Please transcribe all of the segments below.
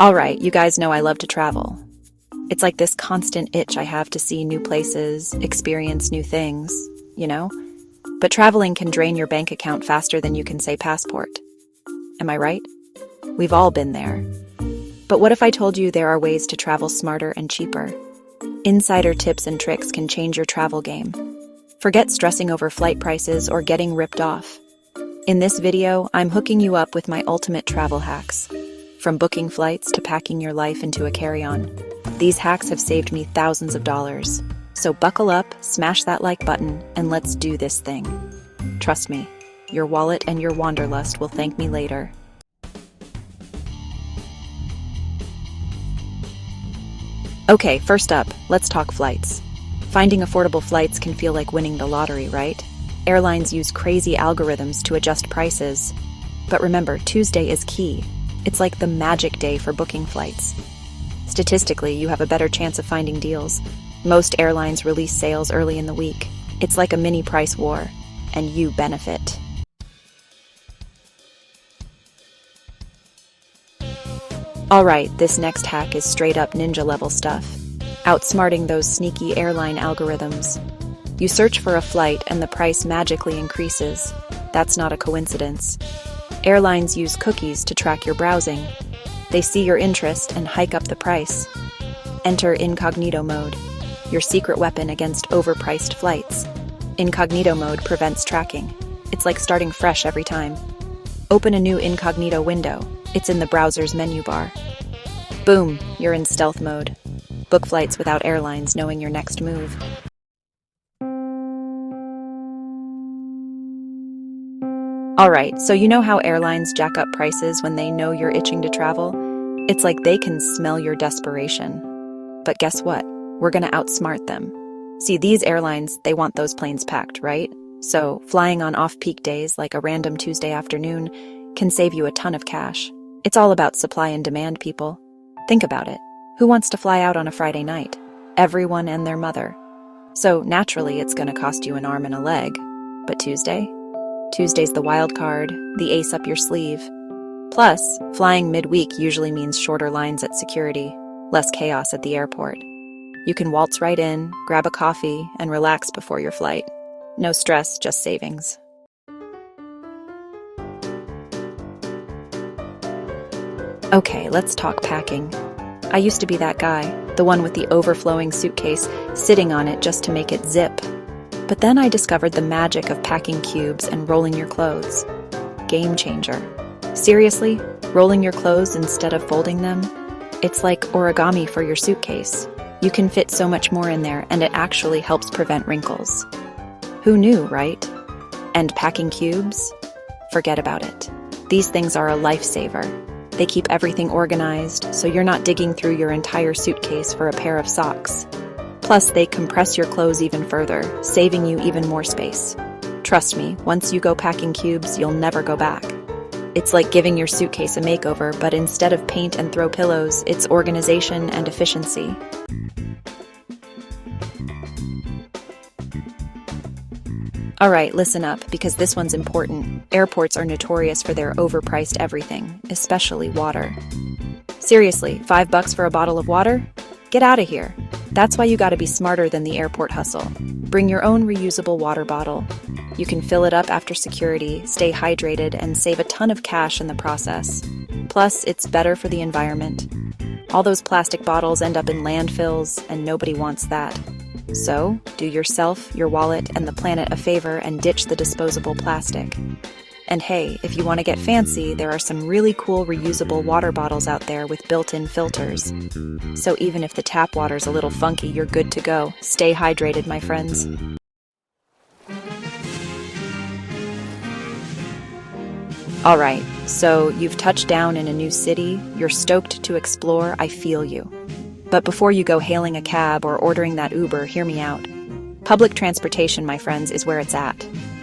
All right, you guys know I love to travel. It's like this constant itch I have to see new places, experience new things, you know? But traveling can drain your bank account faster than you can say passport. Am I right? We've all been there. But what if I told you there are ways to travel smarter and cheaper? Insider tips and tricks can change your travel game. Forget stressing over flight prices or getting ripped off. In this video, I'm hooking you up with my ultimate travel hacks. From booking flights to packing your life into a carry-on. These hacks have saved me thousands of dollars. So buckle up, smash that like button, and let's do this thing. Trust me, your wallet and your wanderlust will thank me later. Okay, first up, let's talk flights. Finding affordable flights can feel like winning the lottery, right? Airlines use crazy algorithms to adjust prices. But remember, Tuesday is key. It's like the magic day for booking flights. Statistically, you have a better chance of finding deals. Most airlines release sales early in the week. It's like a mini price war, and you benefit. All right, this next hack is straight up ninja level stuff. Outsmarting those sneaky airline algorithms. You search for a flight and the price magically increases. That's not a coincidence. Airlines use cookies to track your browsing. They see your interest and hike up the price. Enter incognito mode, your secret weapon against overpriced flights. Incognito mode prevents tracking. It's like starting fresh every time. Open a new incognito window. It's in the browser's menu bar. Boom, you're in stealth mode. Book flights without airlines knowing your next move. Alright, so you know how airlines jack up prices when they know you're itching to travel? It's like they can smell your desperation. But guess what? We're gonna outsmart them. See, these airlines, they want those planes packed, right? So, flying on off-peak days like a random Tuesday afternoon can save you a ton of cash. It's all about supply and demand, people. Think about it. Who wants to fly out on a Friday night? Everyone and their mother. So, naturally, it's gonna cost you an arm and a leg. But Tuesday? Tuesday's the wild card, the ace up your sleeve. Plus, flying midweek usually means shorter lines at security, less chaos at the airport. You can waltz right in, grab a coffee, and relax before your flight. No stress, just savings. Okay, let's talk packing. I used to be that guy, the one with the overflowing suitcase, sitting on it just to make it zip. But then I discovered the magic of packing cubes and rolling your clothes. Game changer. Seriously, rolling your clothes instead of folding them? It's like origami for your suitcase. You can fit so much more in there, and it actually helps prevent wrinkles. Who knew, right? And packing cubes? Forget about it. These things are a lifesaver. They keep everything organized, so you're not digging through your entire suitcase for a pair of socks. Plus, they compress your clothes even further, saving you even more space. Trust me, once you go packing cubes, you'll never go back. It's like giving your suitcase a makeover, but instead of paint and throw pillows, it's organization and efficiency. Alright, listen up, because this one's important. Airports are notorious for their overpriced everything, especially water. Seriously, $5 for a bottle of water? Get out of here. That's why you gotta be smarter than the airport hustle. Bring your own reusable water bottle. You can fill it up after security, stay hydrated, and save a ton of cash in the process. Plus, it's better for the environment. All those plastic bottles end up in landfills, and nobody wants that. So, do yourself, your wallet, and the planet a favor and ditch the disposable plastic. And hey, if you want to get fancy, there are some really cool reusable water bottles out there with built-in filters. So even if the tap water's a little funky, you're good to go. Stay hydrated, my friends. Alright, so you've touched down in a new city, you're stoked to explore, I feel you. But before you go hailing a cab or ordering that Uber, hear me out. Public transportation, my friends, is where it's at.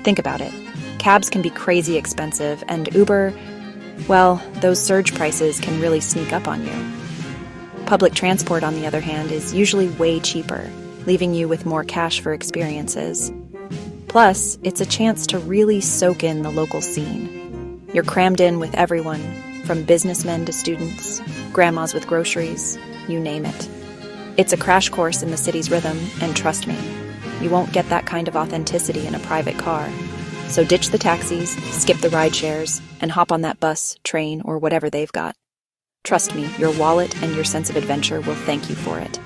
Think about it. Cabs can be crazy expensive, and Uber, well, those surge prices can really sneak up on you. Public transport, on the other hand, is usually way cheaper, leaving you with more cash for experiences. Plus, it's a chance to really soak in the local scene. You're crammed in with everyone, from businessmen to students, grandmas with groceries, you name it. It's a crash course in the city's rhythm, and trust me, you won't get that kind of authenticity in a private car. So ditch the taxis, skip the ride shares, and hop on that bus, train, or whatever they've got. Trust me, your wallet and your sense of adventure will thank you for it.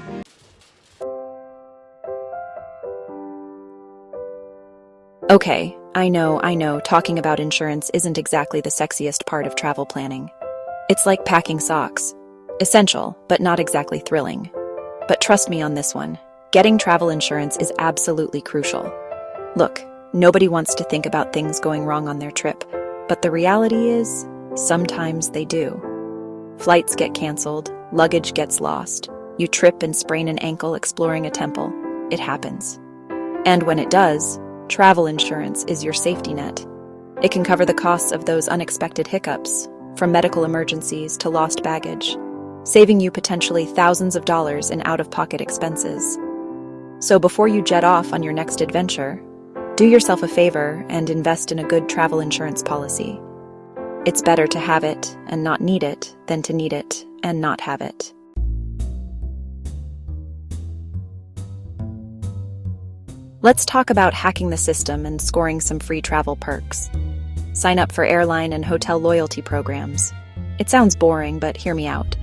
Okay, I know, talking about insurance isn't exactly the sexiest part of travel planning. It's like packing socks. Essential, but not exactly thrilling. But trust me on this one, getting travel insurance is absolutely crucial. Look, nobody wants to think about things going wrong on their trip, but the reality is, sometimes they do. Flights get canceled, luggage gets lost, you trip and sprain an ankle exploring a temple. It happens. And when it does, travel insurance is your safety net. It can cover the costs of those unexpected hiccups, from medical emergencies to lost baggage, saving you potentially thousands of dollars in out-of-pocket expenses. So before you jet off on your next adventure, do yourself a favor and invest in a good travel insurance policy. It's better to have it and not need it than to need it and not have it. Let's talk about hacking the system and scoring some free travel perks. Sign up for airline and hotel loyalty programs. It sounds boring, but hear me out.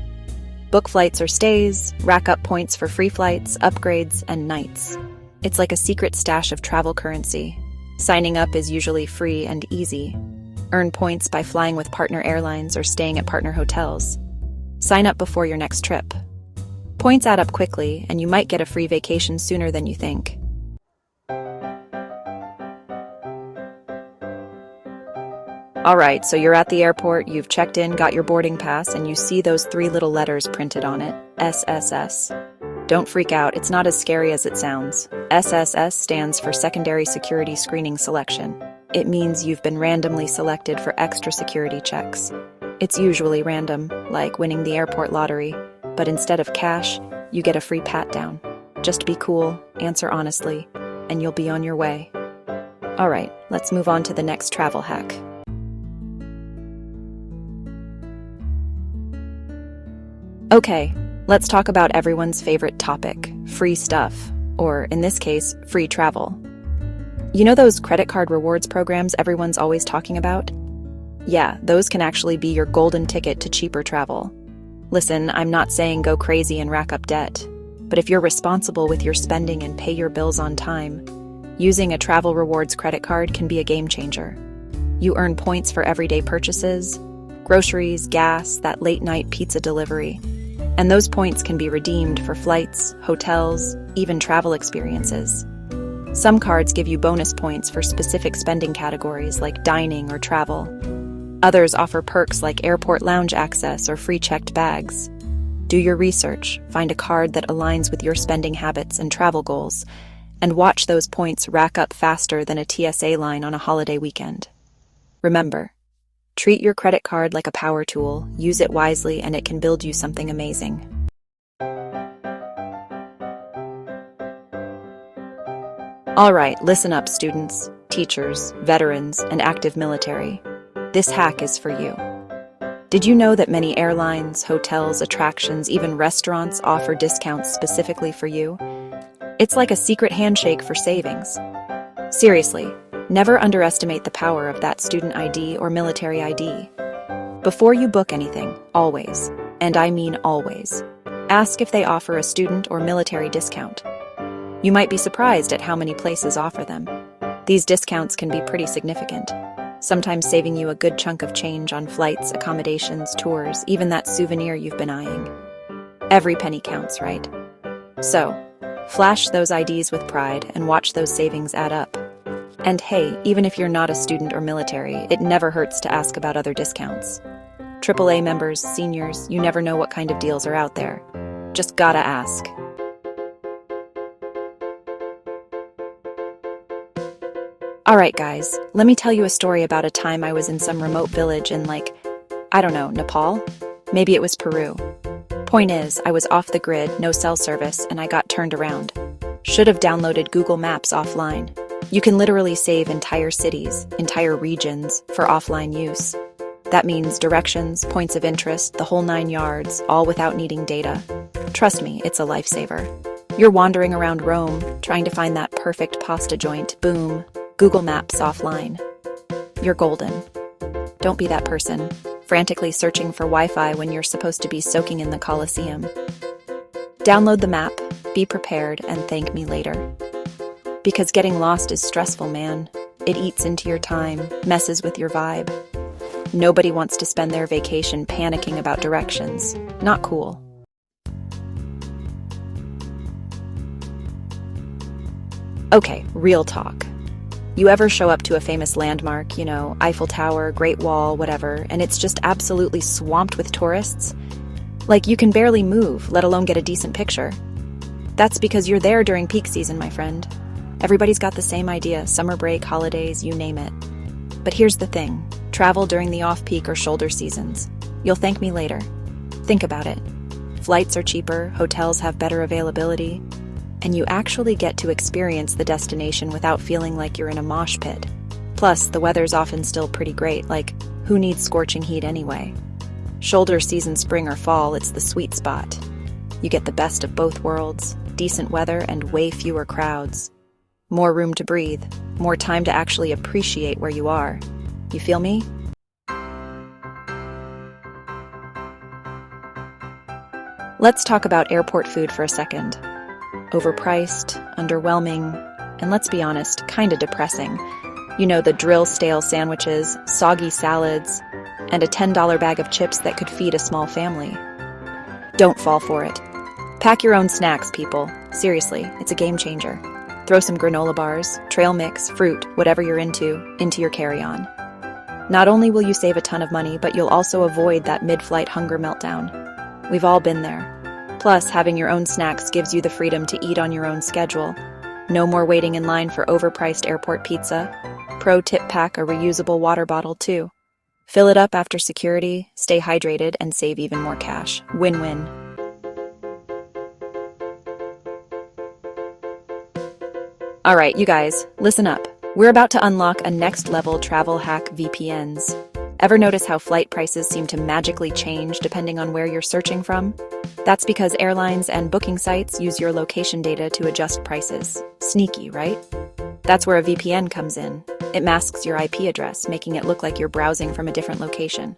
Book flights or stays, rack up points for free flights, upgrades, and nights. It's like a secret stash of travel currency. Signing up is usually free and easy. Earn points by flying with partner airlines or staying at partner hotels. Sign up before your next trip. Points add up quickly, and you might get a free vacation sooner than you think. Alright, so you're at the airport, you've checked in, got your boarding pass, and you see those 3 little letters printed on it, SSS. Don't freak out, it's not as scary as it sounds. SSS stands for Secondary Security Screening Selection. It means you've been randomly selected for extra security checks. It's usually random, like winning the airport lottery, but instead of cash, you get a free pat-down. Just be cool, answer honestly, and you'll be on your way. Alright, let's move on to the next travel hack. Okay, let's talk about everyone's favorite topic, free stuff, or in this case, free travel. You know those credit card rewards programs everyone's always talking about? Yeah, those can actually be your golden ticket to cheaper travel. Listen, I'm not saying go crazy and rack up debt, but if you're responsible with your spending and pay your bills on time, using a travel rewards credit card can be a game changer. You earn points for everyday purchases, groceries, gas, that late-night pizza delivery, and those points can be redeemed for flights, hotels, even travel experiences. Some cards give you bonus points for specific spending categories like dining or travel. Others offer perks like airport lounge access or free checked bags. Do your research, find a card that aligns with your spending habits and travel goals, and watch those points rack up faster than a TSA line on a holiday weekend. Remember, treat your credit card like a power tool, use it wisely, and it can build you something amazing. Alright, listen up, students, teachers, veterans, and active military. This hack is for you. Did you know that many airlines, hotels, attractions, even restaurants offer discounts specifically for you? It's like a secret handshake for savings. Seriously, never underestimate the power of that student ID or military ID. Before you book anything, always, and I mean always, ask if they offer a student or military discount. You might be surprised at how many places offer them. These discounts can be pretty significant, sometimes saving you a good chunk of change on flights, accommodations, tours, even that souvenir you've been eyeing. Every penny counts, right? So, flash those IDs with pride and watch those savings add up. And hey, even if you're not a student or military, it never hurts to ask about other discounts. AAA members, seniors, you never know what kind of deals are out there. Just gotta ask. Alright guys, let me tell you a story about a time I was in some remote village in Nepal? Maybe it was Peru. Point is, I was off the grid, no cell service, and I got turned around. Should have downloaded Google Maps offline. You can literally save entire cities, entire regions, for offline use. That means directions, points of interest, the whole 9 yards, all without needing data. Trust me, it's a lifesaver. You're wandering around Rome, trying to find that perfect pasta joint. Boom, Google Maps offline. You're golden. Don't be that person, frantically searching for Wi-Fi when you're supposed to be soaking in the Colosseum. Download the map, be prepared, and thank me later. Because getting lost is stressful, man. It eats into your time, messes with your vibe. Nobody wants to spend their vacation panicking about directions. Not cool. Okay, real talk. You ever show up to a famous landmark, Eiffel Tower, Great Wall, whatever, and it's just absolutely swamped with tourists? Like, you can barely move, let alone get a decent picture. That's because you're there during peak season, my friend. Everybody's got the same idea, summer break, holidays, you name it. But here's the thing, travel during the off-peak or shoulder seasons. You'll thank me later. Think about it. Flights are cheaper, hotels have better availability, and you actually get to experience the destination without feeling like you're in a mosh pit. Plus, the weather's often still pretty great, like, who needs scorching heat anyway? Shoulder season, spring or fall, it's the sweet spot. You get the best of both worlds, decent weather and way fewer crowds. More room to breathe, more time to actually appreciate where you are. You feel me? Let's talk about airport food for a second. Overpriced, underwhelming, and let's be honest, kinda depressing. The drill stale sandwiches, soggy salads, and a $10 bag of chips that could feed a small family. Don't fall for it. Pack your own snacks, people. Seriously, it's a game changer. Throw some granola bars, trail mix, fruit, whatever you're into your carry-on. Not only will you save a ton of money, but you'll also avoid that mid-flight hunger meltdown. We've all been there. Plus, having your own snacks gives you the freedom to eat on your own schedule. No more waiting in line for overpriced airport pizza. Pro tip: pack a reusable water bottle too. Fill it up after security, stay hydrated, and save even more cash. Win-win. All right, you guys, listen up. We're about to unlock a next-level travel hack: VPNs. Ever notice how flight prices seem to magically change depending on where you're searching from? That's because airlines and booking sites use your location data to adjust prices. Sneaky, right? That's where a VPN comes in. It masks your IP address, making it look like you're browsing from a different location.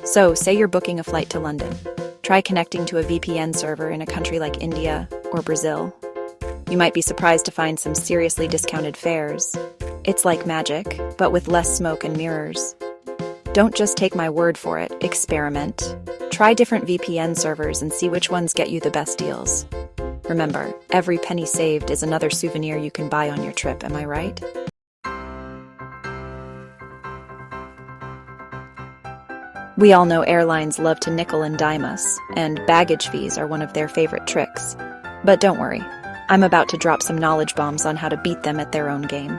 So, say you're booking a flight to London. Try connecting to a VPN server in a country like India or Brazil. You might be surprised to find some seriously discounted fares. It's like magic, but with less smoke and mirrors. Don't just take my word for it, experiment. Try different VPN servers and see which ones get you the best deals. Remember, every penny saved is another souvenir you can buy on your trip, am I right? We all know airlines love to nickel and dime us, and baggage fees are one of their favorite tricks. But don't worry, I'm about to drop some knowledge bombs on how to beat them at their own game.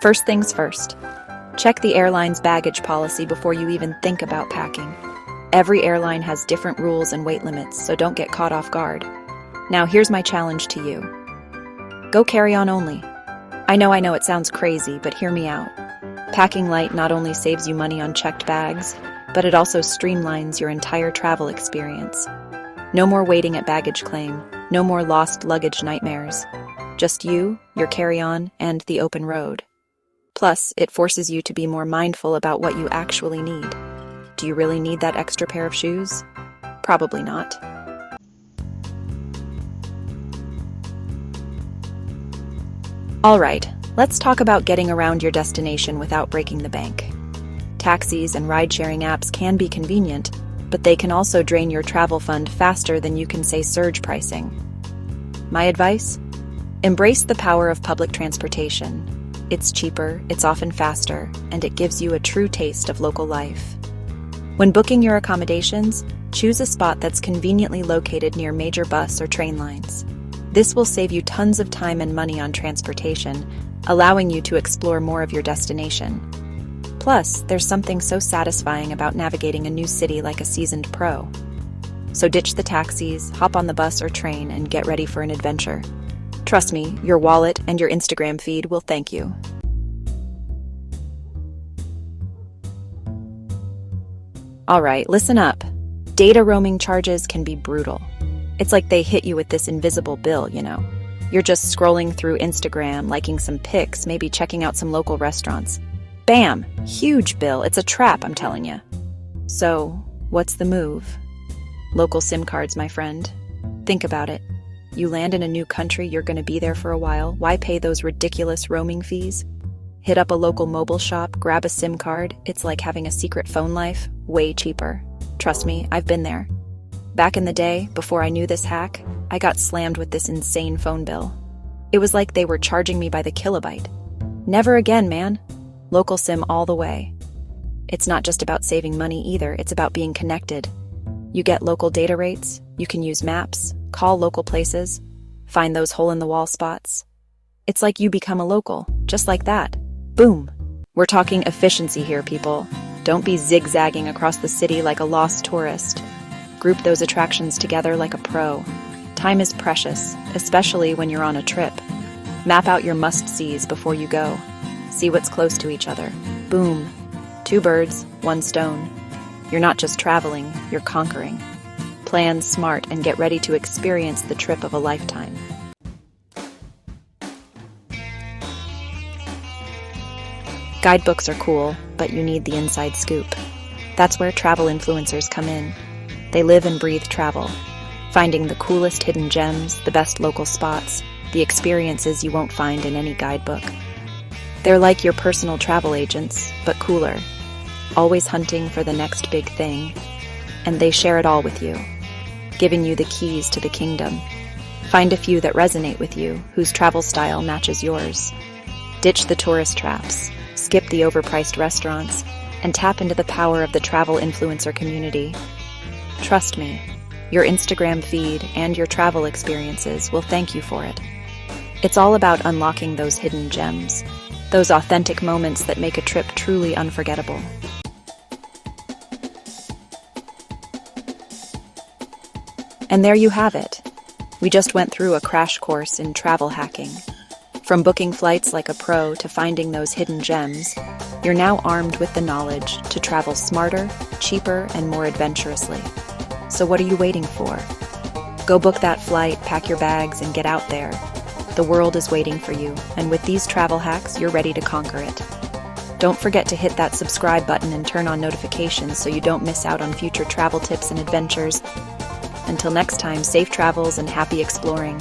First things first. Check the airline's baggage policy before you even think about packing. Every airline has different rules and weight limits, so don't get caught off guard. Now here's my challenge to you. Go carry-on only. I know it sounds crazy, but hear me out. Packing light not only saves you money on checked bags, but it also streamlines your entire travel experience. No more waiting at baggage claim, no more lost luggage nightmares. Just you, your carry-on, and the open road. Plus, it forces you to be more mindful about what you actually need. Do you really need that extra pair of shoes? Probably not. All right, let's talk about getting around your destination without breaking the bank. Taxis and ride-sharing apps can be convenient, but they can also drain your travel fund faster than you can say surge pricing. My advice? Embrace the power of public transportation. It's cheaper, it's often faster, and it gives you a true taste of local life. When booking your accommodations, choose a spot that's conveniently located near major bus or train lines. This will save you tons of time and money on transportation, allowing you to explore more of your destination. Plus, there's something so satisfying about navigating a new city like a seasoned pro. So ditch the taxis, hop on the bus or train, and get ready for an adventure. Trust me, your wallet and your Instagram feed will thank you. All right, listen up. Data roaming charges can be brutal. It's like they hit you with this invisible bill, you know. You're just scrolling through Instagram, liking some pics, maybe checking out some local restaurants. Bam! Huge bill. It's a trap, I'm telling you. So, what's the move? Local SIM cards, my friend. Think about it. You land in a new country, you're going to be there for a while. Why pay those ridiculous roaming fees? Hit up a local mobile shop, grab a SIM card. It's like having a secret phone life, way cheaper. Trust me, I've been there. Back in the day, before I knew this hack, I got slammed with this insane phone bill. It was like they were charging me by the kilobyte. Never again, man. Local SIM all the way. It's not just about saving money either, it's about being connected. You get local data rates, you can use maps, call local places, find those hole-in-the-wall spots. It's like you become a local, just like that. Boom. We're talking efficiency here, people. Don't be zigzagging across the city like a lost tourist. Group those attractions together like a pro. Time is precious, especially when you're on a trip. Map out your must-sees before you go. See what's close to each other. Boom. 2 birds, 1 stone. You're not just traveling, you're conquering. Plan smart and get ready to experience the trip of a lifetime. Guidebooks are cool, but you need the inside scoop. That's where travel influencers come in. They live and breathe travel, finding the coolest hidden gems, the best local spots, the experiences you won't find in any guidebook. They're like your personal travel agents, but cooler, always hunting for the next big thing. And they share it all with you, giving you the keys to the kingdom. Find a few that resonate with you, whose travel style matches yours. Ditch the tourist traps, skip the overpriced restaurants, and tap into the power of the travel influencer community. Trust me, your Instagram feed and your travel experiences will thank you for it. It's all about unlocking those hidden gems, those authentic moments that make a trip truly unforgettable. And there you have it. We just went through a crash course in travel hacking. From booking flights like a pro to finding those hidden gems, you're now armed with the knowledge to travel smarter, cheaper, and more adventurously. So what are you waiting for? Go book that flight, pack your bags, and get out there. The world is waiting for you, and with these travel hacks, you're ready to conquer it. Don't forget to hit that subscribe button and turn on notifications so you don't miss out on future travel tips and adventures. Until next time, safe travels and happy exploring.